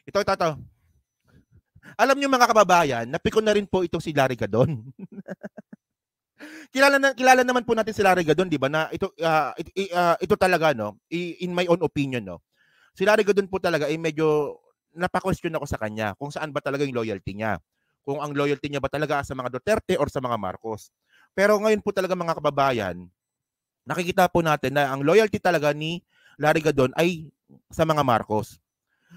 Ito. Alam niyo mga kababayan, napikon na rin po itong si Larry Gadon. kilala naman po natin si Larry Gadon, 'di ba? Na ito talaga no, in my own opinion no. Si Larry Gadon po talaga ay medyo napa-question ako sa kanya kung saan ba talaga yung loyalty niya. Kung ang loyalty niya ba talaga sa mga Duterte or sa mga Marcos. Pero ngayon po talaga mga kababayan, nakikita po natin na ang loyalty talaga ni Larry Gadon ay sa mga Marcos.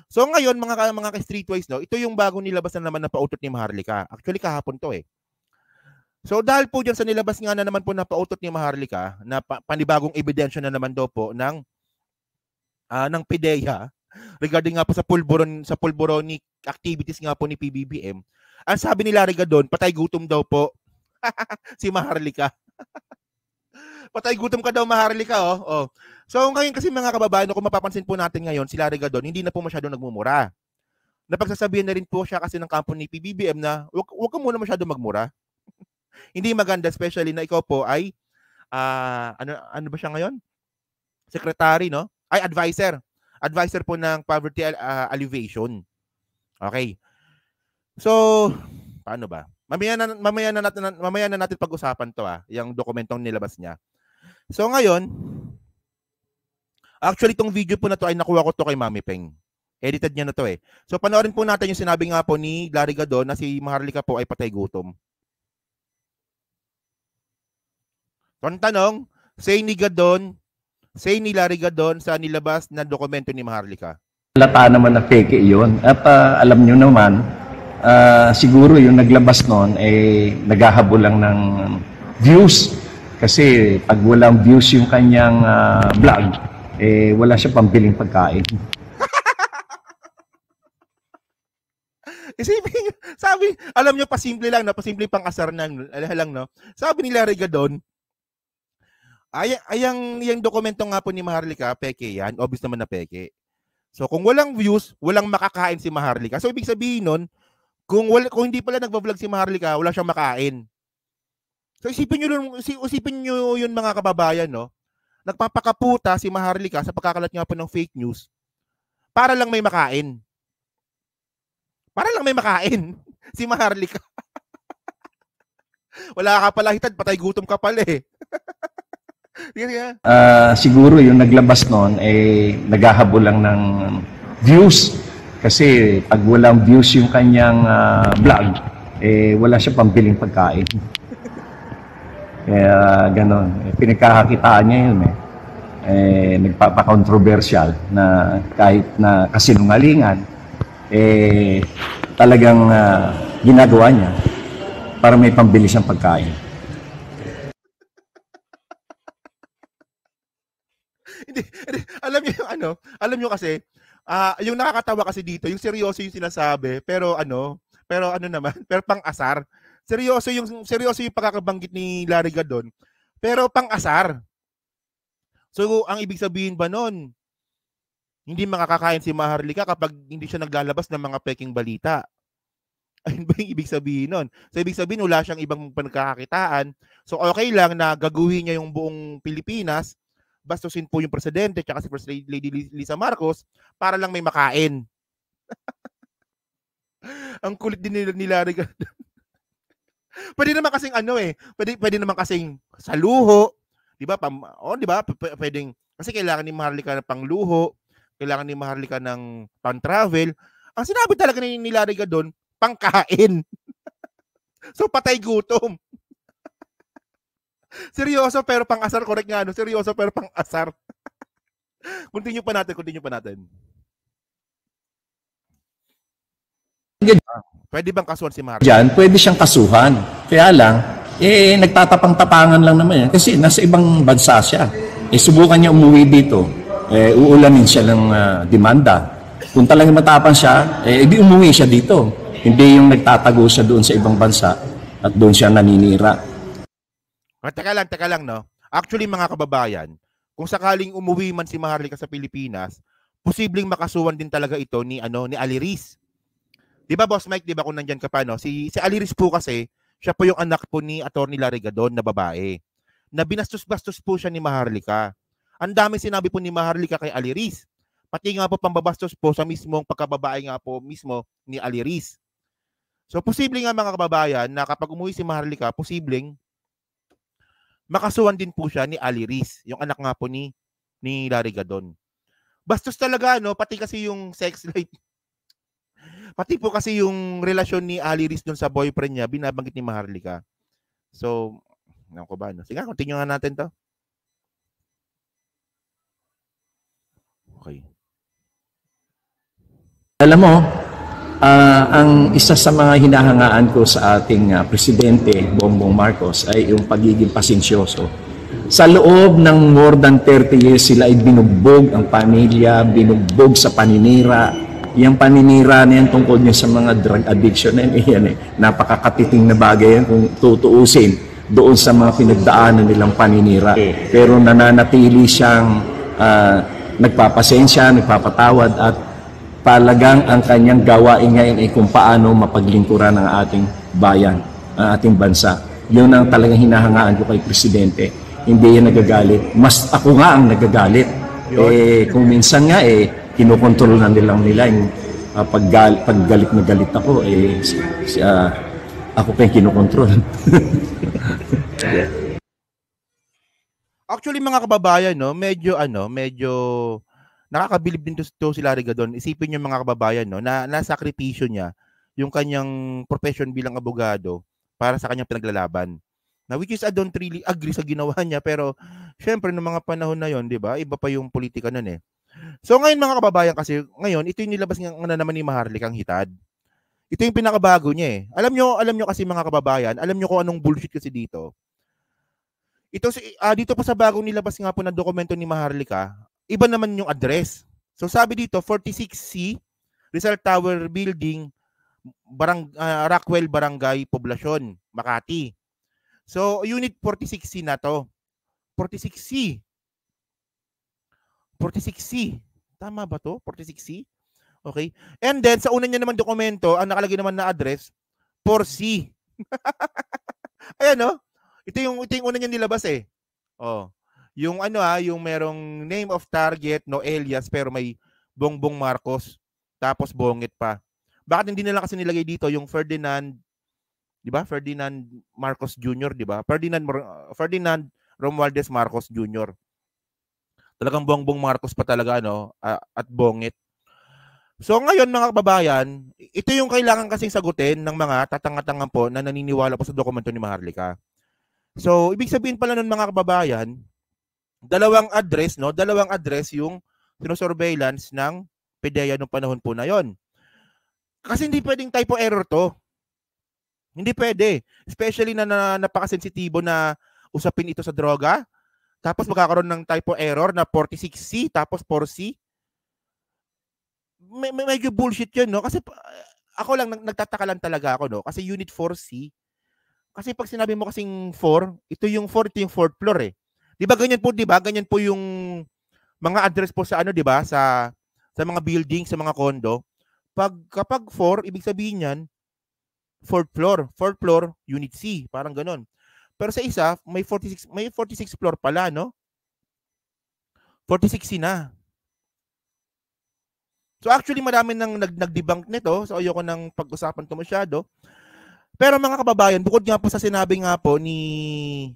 So ngayon mga streetwise no, ito yung bagong nilabas na naman na pautot ni Maharlika. Actually kahapon to eh. So dahil po diyan sa nilabas nga na naman po na pautot ni Maharlika na panibagong ebidensya na naman daw po ng PIDEA regarding nga po sa pulboronic activities nga po ni PBBM. Ang sabi ni Larry Gadon, patay gutom daw po si Maharlika. Patay gutom ka daw Maharlika oh. So ngayon kasi mga kababayan, kung mapapansin po natin ngayon si Larry Gadon, hindi na po masyadong nagmumura. Napagsasabihan na rin po siya kasi ng kampo ni PBBM na wag ka muna masyadong magmura. Hindi maganda, especially na ikaw po ay ano ba siya ngayon? Secretary, no? Ay advisor po ng poverty alleviation. Okay. So, paano ba? Mamaya na natin pag-usapan to yung dokumentong nilabas niya. So ngayon, actually tong video po na to ay nakuha ko to kay Mami Peng. Edited niya na to eh. So panoorin po natin yung sinabi nga po ni Larry Gadon na si Maharlika po ay patay gutom. So ang tanong, say ni Larry Gadon sa nilabas na dokumento ni Maharlika. Halata naman na peke yun. At alam nyo naman, siguro yung naglabas noon ay naghahabol lang ng views. Kasi pag walang views yung kanyang vlog, wala siya pambiling pagkain. Isipin, sabi, alam nyo, pasimple lang, no? Pasimple pang asar lang, no? Sabi ni Larry Gadon, yung dokumento nga po ni Maharlika, peke yan, obvious naman na peke. So kung walang views, walang makakain si Maharlika. So ibig sabihin nun, kung hindi pala nagba-vlog si Maharlika, wala siyang makain. So isipin nyo yun mga kababayan, no? Nagpapakaputa si Maharlika sa pagkakalat nga po ng fake news para lang may makain. Para lang may makain si Maharlika. Wala ka pala hitad, patay gutom ka pala eh. Siguro yung naglabas noon ay naghahabol lang ng views. Kasi pag walang views yung kanyang vlog, wala siya pambiling pagkain. Kaya ganon. Pinagkakakitaan niya yun nagpapa-controversial na kahit na kasinungalingan, talagang ginagawa niya para may pambili siyang pagkain. Hindi, alam niyo kasi, yung nakakatawa kasi dito, yung seryoso yung sinasabi, pero pang-asar. Seryoso yung pagkakabanggit ni Larry Gadon, pero pang-asar. So, ang ibig sabihin ba nun, hindi makakakain si Maharlika kapag hindi siya naglalabas ng mga peking balita? Ayun ba yung ibig sabihin nun? So, ibig sabihin, wala siyang ibang pagkakakitaan. So, okay lang na gaguhin niya yung buong Pilipinas, bastusin po yung presidente tsaka si First Lady Lisa Marcos para lang may makain. Ang kulit din ni Larry Gadon. Pwede naman kasing pwede naman kasing sa luho, 'di ba? Di ba? Pwedeng kasi kailangan ni Maharlika ng pangluho, kailangan ni Maharlika ng pang-travel. Ang sinabi talaga ni Larry Gadon, pangkain. So patay gutom. Seryoso pero pang-asar, correct nga, no? Seryoso pero pang-asar. Continue pa natin. Pwede bang kasuhan si Maharlika? Diyan, pwede siyang kasuhan. Kaya lang, nagtatapang-tapangan lang naman yan. Kasi nasa ibang bansa siya. Subukan niya umuwi dito. Uulamin siya ng demanda. Kung talagang matapang siya, di umuwi siya dito. Hindi yung nagtatago siya doon sa ibang bansa at doon siya naninira. Teka lang, no? Actually, mga kababayan, kung sakaling umuwi man si Maharlika sa Pilipinas, posibleng makasuhan din talaga ito ni Aliris. Di ba, Boss Mike, di ba kung nandyan ka pa, no? Si Aliris po kasi, siya po yung anak po ni Atty. Larry Gadon na babae. Na binastos-bastos po siya ni Maharlika. Ang dami sinabi po ni Maharlika kay Aliris. pati nga po pambabastos po sa mismong pagkababae nga po mismo ni Aliris. So posibleng nga mga kababayan na kapag umuwi si Maharlika, posibleng makasuhan din po siya ni Aliris, yung anak nga po ni Larry Gadon. Bastos talaga, no? Pati kasi yung sex life. Pati po kasi yung relasyon ni Aliris dun sa boyfriend niya, binabanggit ni Maharlika. So, ano ko ba? No? Sige, continue nga natin to. Okay. Alam mo, ang isa sa mga hinahangaan ko sa ating Presidente Bongbong Marcos ay yung pagiging pasensyoso. Sa loob ng more than 30 years, sila ay binugbog ang pamilya, binugbog sa paninira. Yung paninira na yan tungkol niya sa mga drug addiction na yan, napakakatiting na bagay yan kung tutuusin doon sa mga pinagdaanan nilang paninira. Pero nananatili siyang nagpapasensya, nagpapatawad at talagang ang kanyang gawain ngayon ay kung paano mapaglingkuran ng ating bayan, ang ating bansa. Yun ang talagang hinahangaan ko kay Presidente. Hindi yan nagagalit. Mas ako nga ang nagagalit. Kung minsan nga kinokontrol na nila yung paggalit na galit ako, ako kayong kinokontrol. Actually mga kababayan, no, medyo nakakabilib din to si Larry Gadon. Isipin niyo mga kababayan, no, na nasakripisyo niya yung kanyang profession bilang abogado para sa kanyang pinaglalaban. Na which is I don't really agree sa ginawa niya, pero syempre noong mga panahon na yon, 'di ba? Iba pa yung politika noon eh. So ngayon mga kababayan kasi, ngayon ito yung nilabas ng naman ni Maharlikang hitad. Ito yung pinakabago niya eh. Alam nyo kasi mga kababayan, alam nyo kung anong bullshit kasi dito. Ito dito pa sa bagong nilabas nga po na dokumento ni Maharlika, iba naman yung address. So sabi dito 46C Rizal Tower Building, Rockwell Barangay Poblacion, Makati. So unit 46C na to. 46C. 46C. Tama ba to? 46C? Okay. And then sa una niya naman dokumento, ang nakalagay naman na address 4C. Ayan no? Ito yung una niya nilabas eh. Oh. Yung yung merong name of target, no alias, pero may Bongbong Marcos, tapos bongit pa. Bakit hindi nila kasi nilagay dito yung Ferdinand, di ba? Ferdinand Marcos Jr., di ba? Ferdinand Romualdez Marcos Jr. Talagang Bongbong Marcos pa talaga, at bongit. So ngayon mga kababayan, ito yung kailangan kasing sagutin ng mga tatanga-tangan po na naniniwala po sa dokumento ni Maharlika. So, ibig sabihin pala nun mga kababayan, dalawang address yung sinosurveillance ng PDEA noong panahon po na yon. Kasi hindi pwedeng typo error to. Hindi pwede. Especially na napakasensitibo na usapin ito sa droga. Tapos magkakaroon ng typo error na 46C tapos 4C. Medyo bullshit yun, no? Kasi ako lang, nagtataka lang talaga ako, no? Kasi unit 4C, kasi pag sinabi mo kasing 4, ito yung 4th floor eh. 'Di ba ganyan po yung mga address po sa di ba? Sa mga building, sa mga condo. Kapag 4, ibig sabihin niyan 4th floor, unit C, parang ganoon. Pero sa isa, may 46 floor pala, no? 46C na. So actually marami nang nag-debunk nito, so ayoko nang pag-usapan 'to masyado. Pero mga kababayan, bukod nga po sa sinabi nga po ni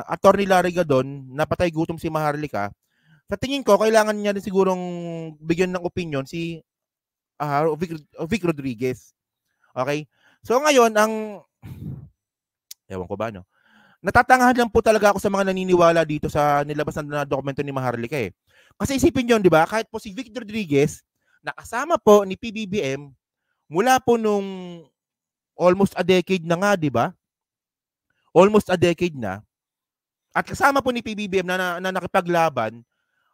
Attorney Larry Gadon na patay gutom si Maharlika, sa tingin ko kailangan niya rin sigurong bigyan ng opinion si Vic Rodriguez. Okay? So ngayon, ewan ko ba, no? Natatangahan lang po talaga ako sa mga naniniwala dito sa nilabas na dokumento ni Maharlika eh. Kasi isipin nyo, di ba? Kahit po si Vic Rodriguez, nakasama po ni PBBM mula po nung almost a decade na nga, di ba? Almost a decade na. At kasama po ni PBBM na nakipaglaban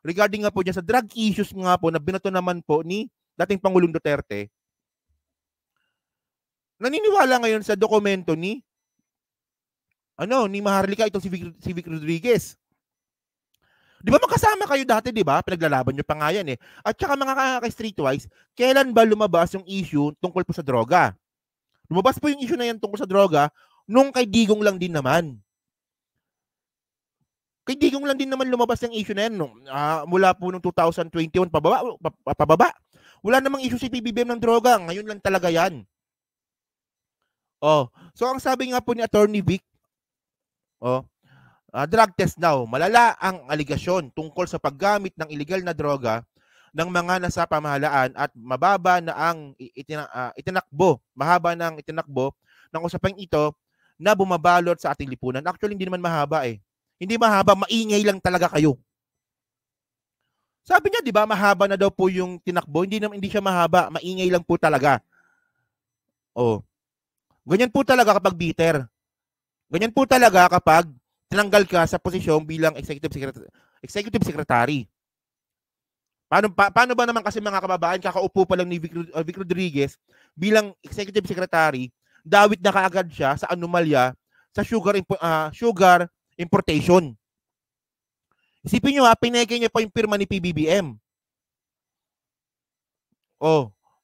regarding nga po dyan sa drug issues nga po na binato naman po ni dating Pangulong Duterte. Naniniwala ngayon sa dokumento ni Maharlika, itong si Vic Rodriguez. Di ba magkasama kayo dati, di ba? Pinaglalaban nyo pa nga yan eh. At saka mga ka-streetwise, kailan ba lumabas yung issue tungkol po sa droga? Lumabas po yung issue na yan tungkol sa droga nung kay Digong lang din naman. Kaibigan lang din naman lumabas ng issue na yan. No? Mula po noong 2021 pababa. Wala namang issue si PBBM ng droga. Ngayon lang talaga yan. So ang sabi nga po ni Attorney Vic, drug test daw. Malala ang aligasyon tungkol sa paggamit ng illegal na droga ng mga nasa pamahalaan at mababa na ang mahaba na ang itinakbo ng usapang ito na bumabalot sa ating lipunan. Actually, hindi naman mahaba eh. Hindi mahaba, maingay lang talaga kayo. Sabi niya, di ba, mahaba na daw po yung tinakbo. Hindi siya mahaba, maingay lang po talaga. Ganyan po talaga kapag bitter. Ganyan po talaga kapag tinanggal ka sa posisyon bilang executive secretary. Paano ba naman kasi mga kababayan, kakaupo pa lang ni Vic Rodriguez bilang executive secretary, dawit na kaagad siya sa anomalya sa sugar importation. Isipin nyo pineke niya pa yung pirma ni PBBM.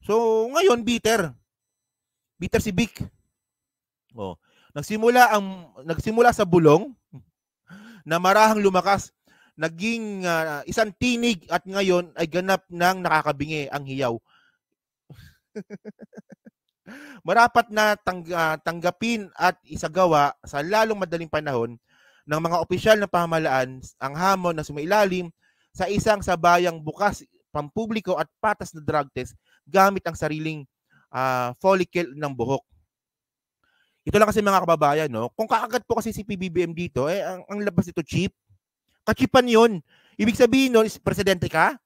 So ngayon bitter. Bitter si Vic. Nagsimula sa bulong na marahang lumakas, naging isang tinig at ngayon ay ganap ng nakakabingi ang hiyaw. Marapat na tanggapin at isagawa sa lalong madaling panahon ng mga opisyal ng pamahalaan ang hamon na sumailalim sa isang sabayang bukas, pampubliko at patas na drug test gamit ang sariling follicle ng buhok. Ito lang kasi mga kababayan, no? Kung kaagad po kasi si PBBM dito, ang labas nito cheap. Kachipan yun. Ibig sabihin nun, presidente ka,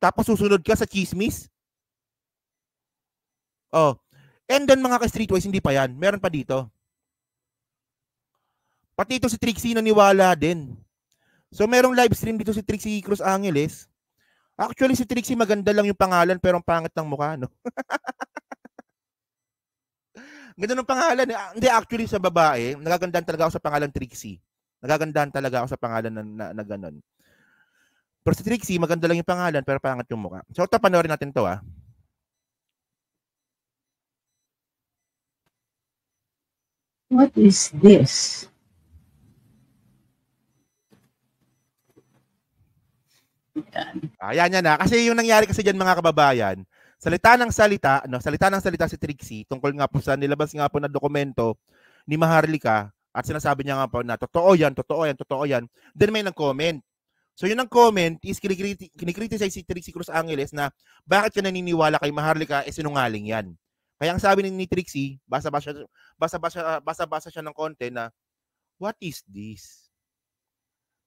tapos susunod ka sa chismis. And then mga ka-streetwise, hindi pa yan. Meron pa dito. Pati ito si Trixie naniwala din. So merong live stream dito si Trixie Cruz Angeles. Actually si Trixie maganda lang yung pangalan pero ang pangit ng mukha, no? Ganda ng pangalan. Hindi, actually sa babae, nagagandaan talaga ako sa pangalan Trixie. Nagagandaan talaga ako sa pangalan na gano'n. Pero si Trixie, maganda lang yung pangalan pero pangit yung mukha. So panoorin natin to What is this? Ayan na. Kasi yung nangyari kasi dyan mga kababayan, salita ng salita si Trixie tungkol nga po sa nilabas nga po na dokumento ni Maharlika at sinasabi niya nga po na totoo yan. Then may nag-comment. So yun ang comment is kinikriticize si Trixie Cruz Angeles na bakit ka naniniwala kay Maharlika sinungaling yan. Kaya ang sabi ni Trixie, basa-basa siya ng konti na, what is this?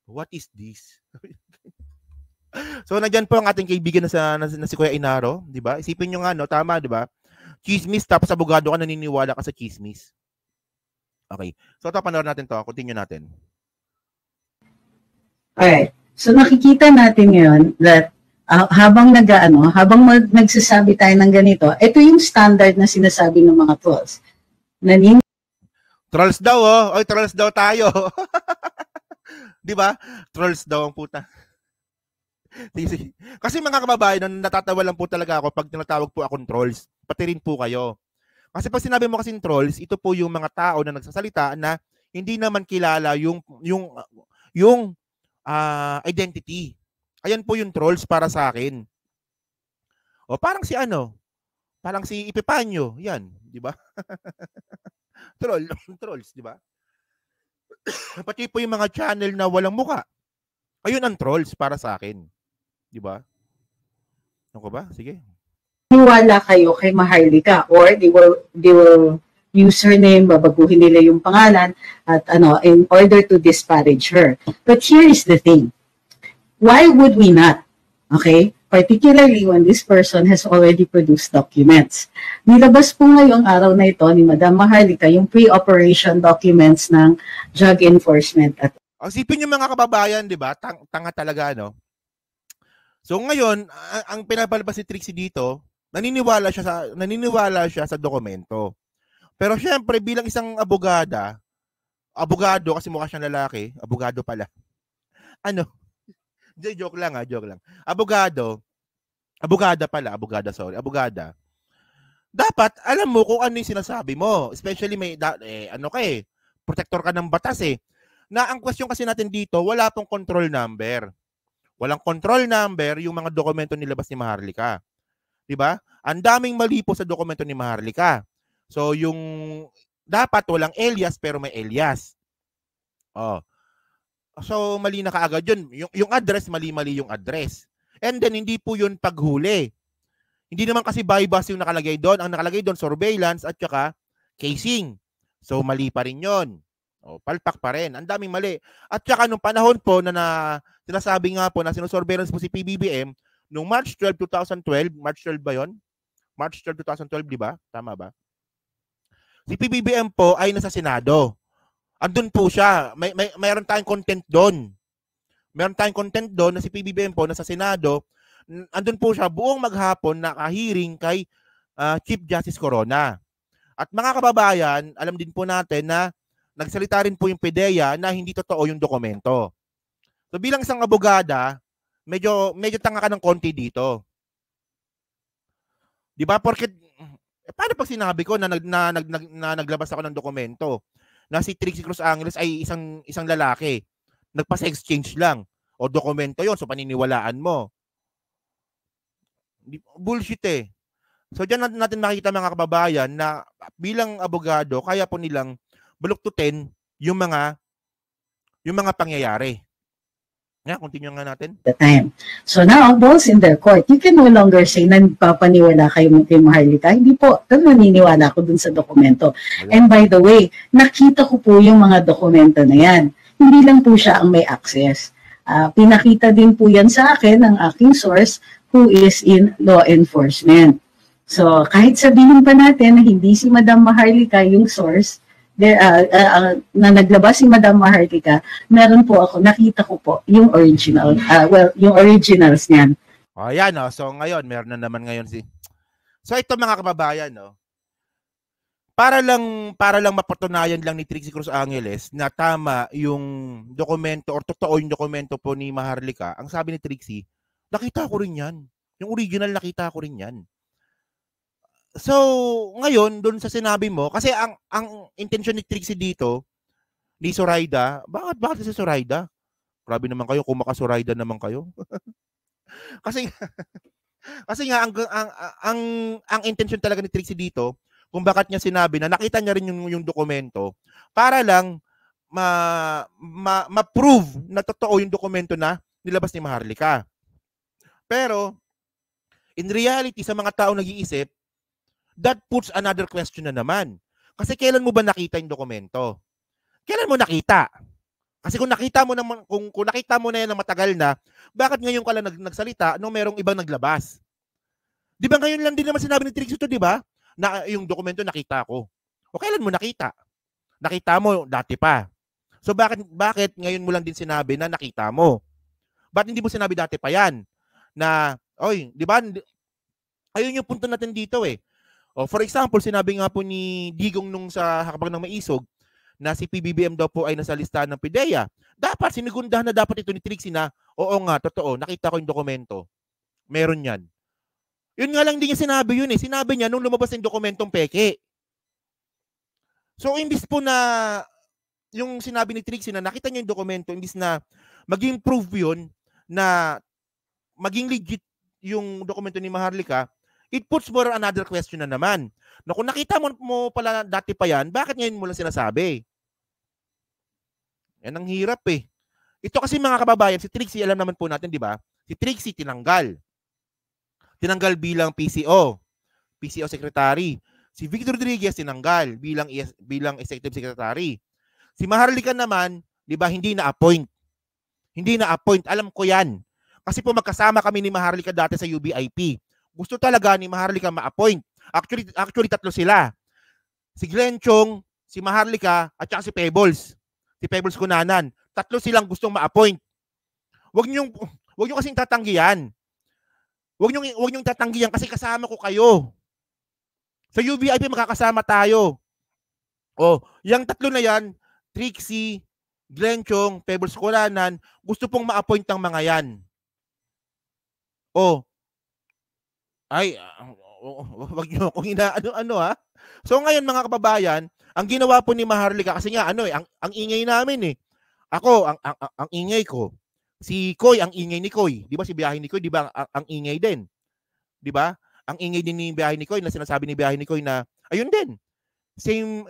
What is this? So nandiyan po ang ating kaibigan na si Kuya Inaro, 'di ba? Isipin niyo nga tama 'di ba? Chismis tapos abogado ka naniniwala ka sa chismis. Okay. So panoorin natin 'to, continue natin. Alright. So nakikita natin ngayon that habang nagsasabi tayo ng ganito, ito yung standard na sinasabi ng mga trolls. Trolls daw Oy, trolls daw tayo. 'Di ba? Trolls daw ang puta. Kasi mga kababayan, natatawa lang po talaga ako pag tinatawag po akong trolls. Pati rin po kayo. Kasi pag sinabi mo kasing trolls, ito po yung mga tao na nagsasalita na hindi naman kilala yung identity. Ayan po yung trolls para sa akin. Parang si Epipanyo, yan, di ba? Trolls, di ba? Pati po yung mga channel na walang muka. Ayun ang trolls para sa akin. Di ba? Ano ba? Sige. Niwala kayo kay Maharlika or they will use her name, babaguhin nila yung pangalan at in order to disparage her. But here is the thing. Why would we not? Okay? Particularly when this person has already produced documents. Nilabas po ngayong araw na ito ni Madam Maharlika yung pre-operation documents ng Drug Enforcement. Isipin niyo mga kababayan, di ba? Tanga talaga, no? So ngayon, ang pinapalabas si Trixie dito, naniniwala siya sa dokumento. Pero syempre bilang isang abogado kasi mukha siyang lalaki, abogado pala. Joke lang. Abogada. Dapat alam mo kung ano yung sinasabi mo. Especially protector ka ng batas eh. Na ang question kasi natin dito, wala pong control number. Walang control number yung mga dokumento nilabas ni Maharlika. 'Di ba? Ang daming mali po sa dokumento ni Maharlika. So yung dapat walang alias pero may alias. Oh. So mali na kaagad yun. Yung address, mali-mali yung address. And then hindi po yun paghuli. Hindi naman kasi bypass yung nakalagay doon. Ang nakalagay doon, surveillance at saka casing. So mali pa rin yun. O, palpak pa rin. Ang daming mali. At saka nung panahon po na sinasabi nga po na sinusurveillance po si PBBM, nung March 12, 2012, March 12 ba yun? March 12, 2012, di ba? Tama ba? Si PBBM po ay nasa Senado. Andun po siya. Mayroon tayong content doon. Meron tayong content doon na si PBBM po nasa Senado. Andun po siya buong maghapon nakahiring kay Chief Justice Corona. At mga kababayan, alam din po natin na nagsalita rin po yung PDEA na hindi totoo yung dokumento. So bilang isang abogada, medyo tanga ka ng konti dito. 'Di ba? Porque paano pag sinabi ko na naglabas ako ng dokumento na si Trixie Cruz Angeles ay isang lalaki. Nagpa-exchange lang o dokumento 'yon, so paniniwalaan mo. Bullshit eh. So diyan natin makikita mga kababayan na bilang abogado kaya po nilang baluktutin yung mga pangyayari. Continue nga natin. The time. So now, balls in their court. You can no longer say na nagpapaniwala kayo kay Maharlika. Hindi po. Pero naniniwala ako dun sa dokumento. And by the way, nakita ko po yung mga dokumento na yan. Hindi lang po siya ang may access. Pinakita din po yan sa akin ng aking source who is in law enforcement. So kahit sabihin pa natin na hindi si Madam Maharlika yung source, na naglabas si Madam Maharlika, meron po ako, nakita ko po yung original, yung originals niyan. Ayan, so ngayon, meron na naman ngayon So ito mga kababayan, para lang mapatunayan lang ni Trixie Cruz Angeles na tama yung dokumento or totoo yung dokumento po ni Maharlika, ang sabi ni Trixie, nakita ko rin yan. Yung original nakita ko rin yan. So, ngayon, doon sa sinabi mo, kasi ang intention ni Trixie dito, ni Zoraida, bakit si Zoraida? Grabe naman kayo, kung maka-Zoraida naman kayo. kasi nga, ang intention talaga ni Trixie dito, kung bakit niya sinabi na nakita niya rin yung dokumento, para lang ma-prove na totoo yung dokumento na nilabas ni Maharlika. Pero, in reality, sa mga tao nag-iisip, that puts another question na naman. Kasi kailan mo ba nakita yung dokumento? Kailan mo nakita? Kasi kung nakita mo naman, kung nakita mo na yan na matagal na, bakit ngayon ka lang nagsalita nung merong ibang naglabas? Di ba ngayon lang din naman sinabi ni Trixie ito, di ba? Na yung dokumento nakita ko. O kailan mo nakita? Nakita mo dati pa. So bakit ngayon mo lang din sinabi na nakita mo? Ba't hindi mo sinabi dati pa yan? Na, oy, di ba? Ayun yung punto natin dito eh. O for example, sinabi nga po ni Digong nung sa Hakbang ng Maisog na si PBBM daw po ay nasa listahan ng PDEA. Dapat, sinigundahan na dapat ito ni Trixie na, oo nga, totoo, nakita ko yung dokumento. Meron yan. Yun nga lang din niya sinabi yun eh. Sinabi niya nung lumabas yung dokumentong peke. So, imbis po na yung sinabi ni Trixie na nakita niya yung dokumento, imbis na maging proof yun na maging legit yung dokumento ni Maharlika, it puts more another question na naman. Na kung nakita mo pala dati pa yan, bakit ngayon mo lang sinasabi? Yan ang hirap eh. Ito kasi mga kababayan, si Trixie, alam naman po natin, di ba? Si Trixie tinanggal. Tinanggal bilang PCO Secretary. Si Victor Rodriguez tinanggal bilang Executive Secretary. Si Maharlika naman, di ba, hindi na-appoint. Hindi na-appoint. Alam ko yan. Kasi po magkasama kami ni Maharlika dati sa UBIP. Gusto talaga ni Maharlika ma-appoint. Actually tatlo sila. Si Glenn Chong, si Maharlika, at saka si Pebbles. Si Pebbles Cunanan. Tatlo silang gustong ma-appoint. Huwag niyo kasing tatanggihan. Huwag niyo tatanggihan kasi kasama ko kayo. Sa UBIP makakasama tayo. O, yung tatlo na yan, Trixie, Glenn Chong, Pebbles Cunanan, gusto pong ma-appoint ng mga yan. O, ay, wag niyo kung ano ha. So ngayon mga kababayan, ang ginawa po ni Maharlika kasi nga ang ingay namin eh. Ako, ang ingay ko. Si Koy, ang ingay ni Koy. Di ba si biyahe ni Koy, di ba ang ingay din? Di ba? Ang ingay din ni biyahe ni Koy na sinasabi ni biyahe ni Koy na, ayun din. Same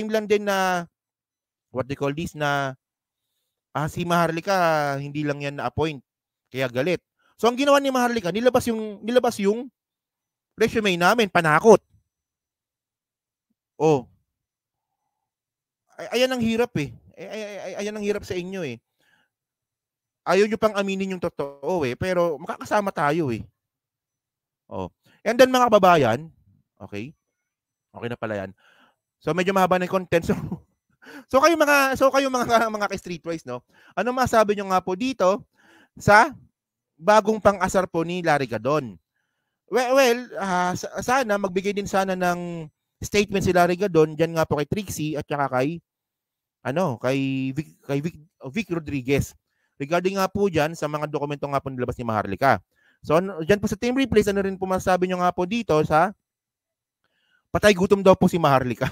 lang din na, what they call this, na si Maharlika, hindi lang yan na-appoint. Kaya galit. So, ang ginawa ni Maharlika, nilabas yung resume namin, panakot. Oh. Ayan ang hirap eh. Ayan ang hirap sa inyo eh. Ayaw nyo pang aminin yung totoo eh. Pero makakasama tayo eh. Oh. And then mga kababayan, okay? Okay na pala yan. So medyo mahaba na yung content. So kayo mga ka-streetwise, no? Ano masabi nyo nga po dito sa bagong pang-asar po ni Larry Gadon? Well, sana magbigay din sana ng statement si Larry Gadon diyan nga po kay Trixie at saka kay Vic Rodriguez. Regarding nga po diyan sa mga dokumento nga po nilabas ni Maharlika. So diyan po sa team replays, ano rin po masasabi nyo nga po dito sa patay gutom daw po si Maharlika.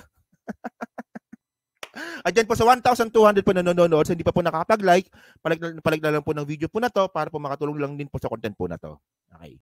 At dyan po sa 1,200 po nanonood, so hindi pa po nakakapag-like, palag na lang po ng video po na to para po makatulong lang din po sa content po na to. Okay.